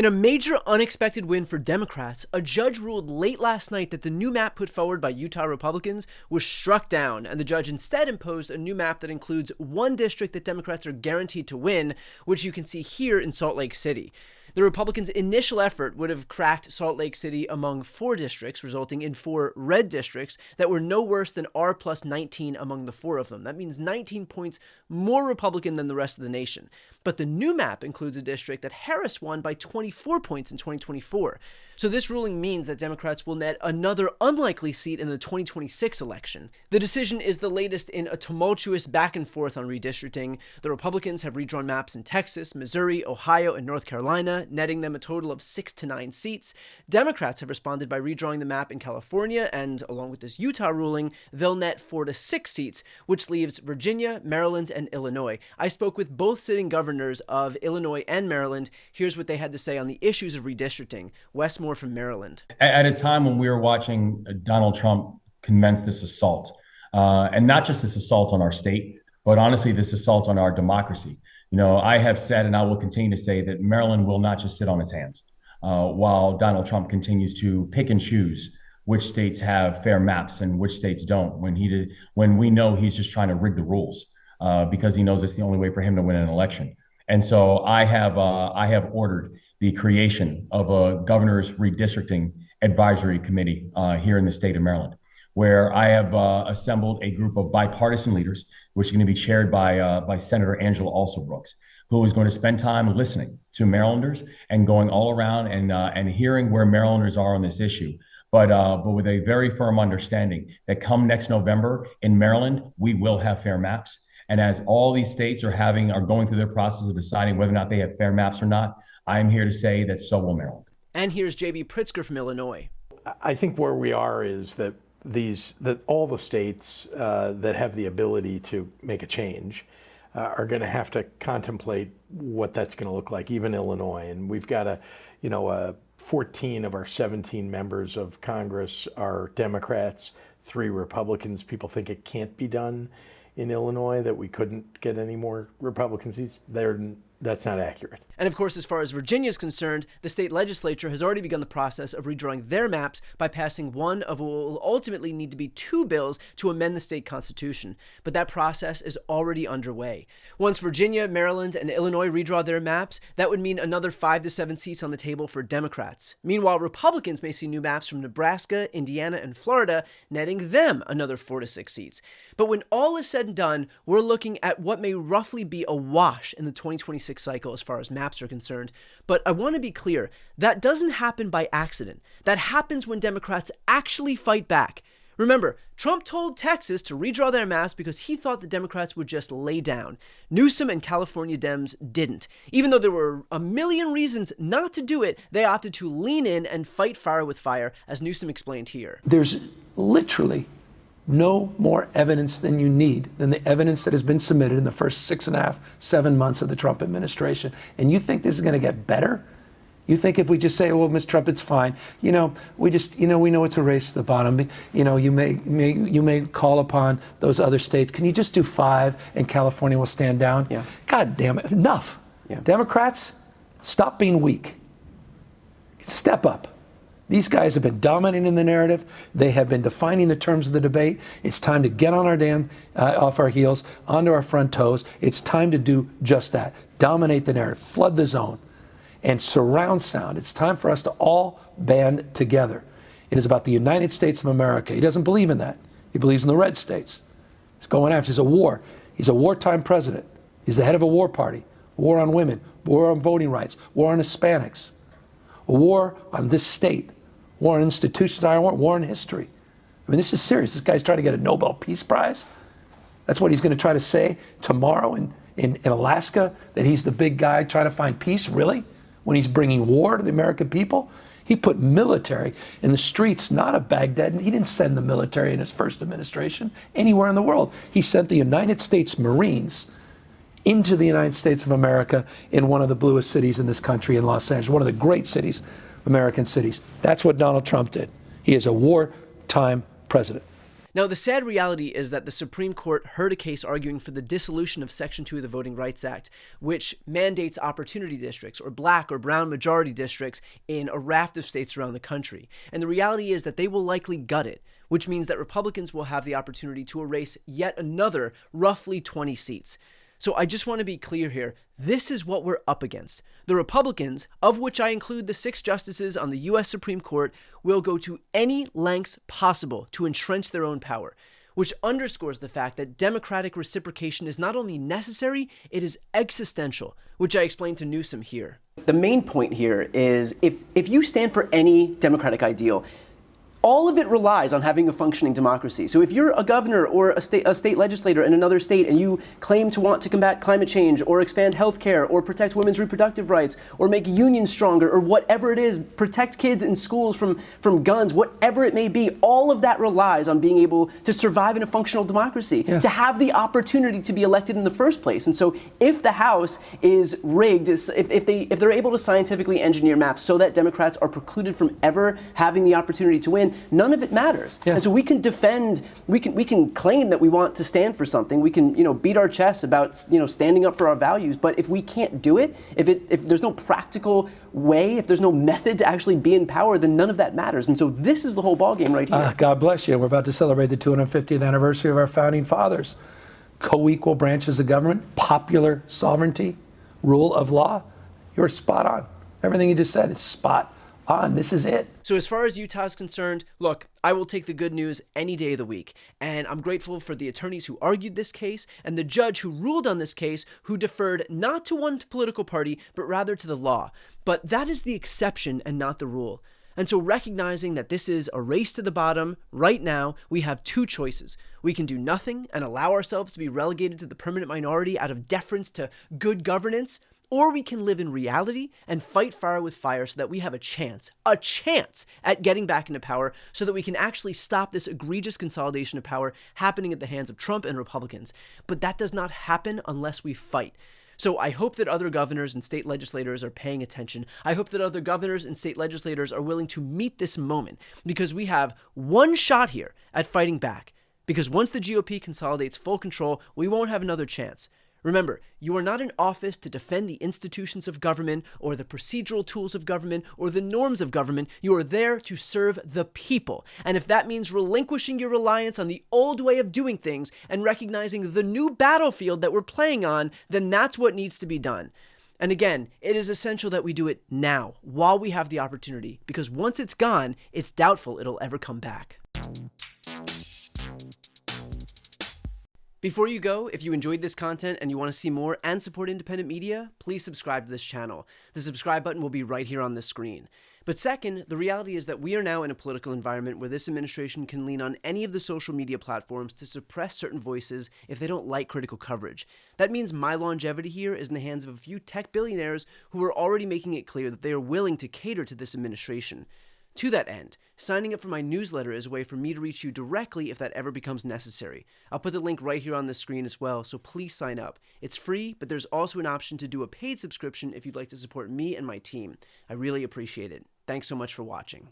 In a major unexpected win for Democrats, a judge ruled late last night that the new map put forward by Utah Republicans was struck down, and the judge instead imposed a new map that includes one district that Democrats are guaranteed to win, which you can see here in Salt Lake City. The Republicans' initial effort would have cracked Salt Lake City among 4 districts, resulting in 4 red districts that were no worse than R plus 19 among the 4 of them. That means 19 points more Republican than the rest of the nation. But the new map includes a district that Harris won by 24 points in 2024. So this ruling means that Democrats will net another unlikely seat in the 2026 election. The decision is the latest in a tumultuous back and forth on redistricting. The Republicans have redrawn maps in Texas, Missouri, Ohio, and North Carolina, netting them a total of 6 to 9 seats. Democrats have responded by redrawing the map in California, and along with this Utah ruling, they'll net 4 to 6 seats, which leaves Virginia, Maryland, and Illinois. I spoke with both sitting governors of Illinois and Maryland. Here's what they had to say on the issues of redistricting. Wes Moore from Maryland. At a time when we were watching Donald Trump commence this assault, and not just this assault on our state, but honestly, this assault on our democracy. You know, I have said, and I will continue to say, that Maryland will not just sit on its hands while Donald Trump continues to pick and choose which states have fair maps and which states don't, when we know he's just trying to rig the rules because he knows it's the only way for him to win an election. And so I have ordered the creation of a governor's redistricting advisory committee here in the state of Maryland, where I have assembled a group of bipartisan leaders, which is going to be chaired by Senator Angela Alsobrooks, who is going to spend time listening to Marylanders and going all around and hearing where Marylanders are on this issue. But with a very firm understanding that come next November in Maryland, we will have fair maps. And as all these states are going through their process of deciding whether or not they have fair maps or not, I'm here to say that so will Maryland. And here's J.B. Pritzker from Illinois. I think where we are is that all the states that have the ability to make a change are going to have to contemplate what that's going to look like, even Illinois. And we've got 14 of our 17 members of Congress are Democrats, 3 Republicans. People think it can't be done in Illinois, that we couldn't get any more Republican seats. That's not accurate. And of course, as far as Virginia is concerned, the state legislature has already begun the process of redrawing their maps by passing one of what will ultimately need to be 2 bills to amend the state constitution. But that process is already underway. Once Virginia, Maryland, and Illinois redraw their maps, that would mean another 5 to 7 seats on the table for Democrats. Meanwhile, Republicans may see new maps from Nebraska, Indiana, and Florida, netting them another 4 to 6 seats. But when all is said and done, we're looking at what may roughly be a wash in the 2026 cycle as far as maps are concerned. But I want to be clear, that doesn't happen by accident. That happens when Democrats actually fight back. Remember, Trump told Texas to redraw their maps because he thought the Democrats would just lay down. Newsom and California Dems didn't. Even though there were a million reasons not to do it, they opted to lean in and fight fire with fire, as Newsom explained here. There's literally no more evidence than you need than the evidence that has been submitted in the first 6.5, 7 months of the Trump administration. And you think this is going to get better? You think if we just say, well, Mr. Trump, it's fine. We know it's a race to the bottom. You may call upon those other states. Can you just do 5 and California will stand down? Yeah. God damn it, enough. Yeah. Democrats, stop being weak. Step up. These guys have been dominating the narrative. They have been defining the terms of the debate. It's time to get on our off our heels, onto our front toes. It's time to do just that. Dominate the narrative, flood the zone, and surround sound. It's time for us to all band together. It is about the United States of America. He doesn't believe in that. He believes in the red states. He's going after, he's a wartime president. He's the head of a war party, war on women, war on voting rights, war on Hispanics, a war on this state. War on institutions, war on history. I mean, this is serious. This guy's trying to get a Nobel Peace Prize. That's what he's going to try to say tomorrow in Alaska, that he's the big guy trying to find peace, really? When he's bringing war to the American people? He put military in the streets, not of Baghdad. And he didn't send the military in his first administration anywhere in the world. He sent the United States Marines into the United States of America in one of the bluest cities in this country, in Los Angeles, one of the great cities, American cities. That's what Donald Trump did. He is a wartime president. Now, the sad reality is that the Supreme Court heard a case arguing for the dissolution of Section 2 of the Voting Rights Act, which mandates opportunity districts or black or brown majority districts in a raft of states around the country. And the reality is that they will likely gut it, which means that Republicans will have the opportunity to erase yet another roughly 20 seats. So I just want to be clear here. This is what we're up against. The Republicans, of which I include the 6 justices on the U.S. Supreme Court, will go to any lengths possible to entrench their own power, which underscores the fact that democratic reciprocation is not only necessary, it is existential, which I explained to Newsom here. The main point here is if you stand for any democratic ideal, all of it relies on having a functioning democracy. So if you're a governor or a state legislator in another state and you claim to want to combat climate change or expand healthcare or protect women's reproductive rights or make unions stronger or whatever it is, protect kids in schools from guns, whatever it may be, all of that relies on being able to survive in a functional democracy, to have the opportunity to be elected in the first place. And so if the House is rigged, if they're able to scientifically engineer maps so that Democrats are precluded from ever having the opportunity to win, none of it matters. Yes. And so we can defend, we can claim that we want to stand for something. We can, beat our chests about, standing up for our values. But if we can't do it, if there's no practical way, if there's no method to actually be in power, then none of that matters. And so this is the whole ballgame right here. God bless you. We're about to celebrate the 250th anniversary of our founding fathers. Co-equal branches of government, popular sovereignty, rule of law. You're spot on. Everything you just said is spot on. This is it. So as far as Utah's concerned, look, I will take the good news any day of the week. And I'm grateful for the attorneys who argued this case and the judge who ruled on this case who deferred not to one political party, but rather to the law. But that is the exception and not the rule. And so recognizing that this is a race to the bottom, right now, we have 2 choices. We can do nothing and allow ourselves to be relegated to the permanent minority out of deference to good governance, or we can live in reality and fight fire with fire so that we have a chance at getting back into power so that we can actually stop this egregious consolidation of power happening at the hands of Trump and Republicans. But that does not happen unless we fight. So I hope that other governors and state legislators are paying attention. I hope that other governors and state legislators are willing to meet this moment because we have one shot here at fighting back. Because once the GOP consolidates full control, we won't have another chance. Remember, you are not in office to defend the institutions of government or the procedural tools of government or the norms of government. You are there to serve the people. And if that means relinquishing your reliance on the old way of doing things and recognizing the new battlefield that we're playing on, then that's what needs to be done. And again, it is essential that we do it now, while we have the opportunity, because once it's gone, it's doubtful it'll ever come back. Before you go, if you enjoyed this content and you want to see more and support independent media, please subscribe to this channel. The subscribe button will be right here on the screen. But second, the reality is that we are now in a political environment where this administration can lean on any of the social media platforms to suppress certain voices if they don't like critical coverage. That means my longevity here is in the hands of a few tech billionaires who are already making it clear that they are willing to cater to this administration. To that end, signing up for my newsletter is a way for me to reach you directly if that ever becomes necessary. I'll put the link right here on the screen as well, so please sign up. It's free, but there's also an option to do a paid subscription if you'd like to support me and my team. I really appreciate it. Thanks so much for watching.